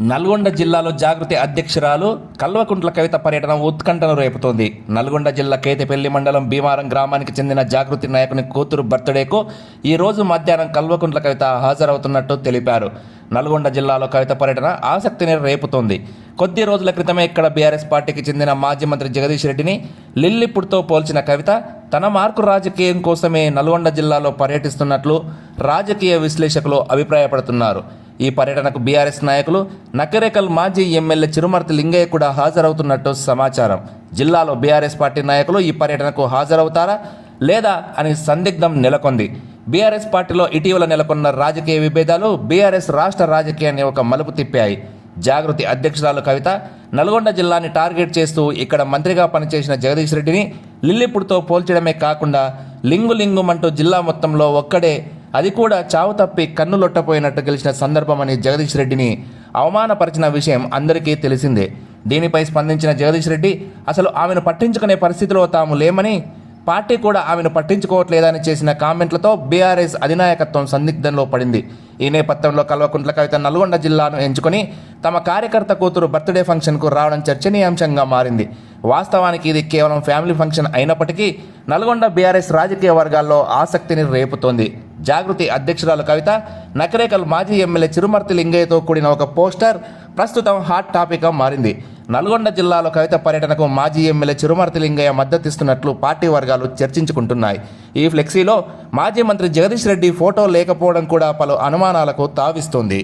నల్గొండ జిల్లాలో జాగృతి అధ్యక్షురాలు కల్వకుంట్ల కవిత పర్యటన ఉత్కంఠను రేపుతోంది. నల్గొండ జిల్లా కేతపల్లి మండలం భీమారం గ్రామానికి చెందిన జాగృతి నాయకుని కూతురు బర్త్డేకు ఈ రోజు మధ్యాహ్నం కల్వకుంట్ల కవిత హాజరవుతున్నట్టు తెలిపారు. నల్గొండ జిల్లాలో కవిత పర్యటన ఆసక్తిని రేపుతోంది. కొద్ది రోజుల క్రితమే ఇక్కడ బీఆర్ఎస్ పార్టీకి చెందిన మాజీ మంత్రి జగదీష్ రెడ్డిని లిల్లిపుట్తో పోల్చిన కవిత తన మార్కు రాజకీయం కోసమే నల్గొండ జిల్లాలో పర్యటిస్తున్నట్లు రాజకీయ విశ్లేషకులు అభిప్రాయపడుతున్నారు. ఈ పర్యటనకు బీఆర్ఎస్ నాయకులు నకరేకల్ మాజీ ఎమ్మెల్యే చిరుమర్తి లింగయ్య కూడా హాజరవుతున్నట్టు సమాచారం. జిల్లాలో బీఆర్ఎస్ పార్టీ నాయకులు ఈ పర్యటనకు హాజరవుతారా లేదా అని సందిగ్ధం నెలకొంది. బీఆర్ఎస్ పార్టీలో ఇటీవల నెలకొన్న రాజకీయ విభేదాలు బీఆర్ఎస్ రాష్ట్ర రాజకీయాన్ని ఒక మలుపు తిప్పాయి. జాగృతి అధ్యక్షురాలు కవిత నల్గొండ జిల్లాని టార్గెట్ చేస్తూ ఇక్కడ మంత్రిగా పనిచేసిన జగదీష్ రెడ్డిని లిల్లిపుట్తో పోల్చడమే కాకుండా లింగుమంటూ జిల్లా మొత్తంలో ఒక్కడే, అది కూడా చావు తప్పి కన్నులొట్టపోయినట్టు గెలిచిన సందర్భమని జగదీష్ రెడ్డిని అవమానపరిచిన విషయం అందరికీ తెలిసిందే. దీనిపై స్పందించిన జగదీష్ రెడ్డి అసలు ఆమెను పట్టించుకునే పరిస్థితిలో తాము లేమని, పార్టీ కూడా ఆమెను పట్టించుకోవట్లేదని చేసిన కామెంట్లతో బీఆర్ఎస్ అధినాయకత్వం సందిగ్ధంలో పడింది. ఈ నేపథ్యంలో కల్వకుంట్ల కవిత నల్గొండ జిల్లాను ఎంచుకొని తమ కార్యకర్త కూతురు బర్త్డే ఫంక్షన్కు రావడం చర్చనీయాంశంగా మారింది. వాస్తవానికి ఇది కేవలం ఫ్యామిలీ ఫంక్షన్ అయినప్పటికీ నల్గొండ బీఆర్ఎస్ రాజకీయ వర్గాల్లో ఆసక్తిని రేపుతోంది. జాగృతి అధ్యక్షురాలు కవిత నకరేకల్ మాజీ ఎమ్మెల్యే చిరుమర్తి లింగయ్యతో కూడిన ఒక పోస్టర్ ప్రస్తుతం హాట్ టాపిక్గా మారింది. నల్గొండ జిల్లాలో కవిత పర్యటనకు మాజీ ఎమ్మెల్యే చిరుమర్తి లింగయ్య మద్దతిస్తున్నట్లు పార్టీ వర్గాలు చర్చించుకుంటున్నాయి. ఈ ఫ్లెక్సీలో మాజీ మంత్రి జగదీష్ రెడ్డి ఫోటో లేకపోవడం కూడా పలు అనుమానాలకు తావిస్తోంది.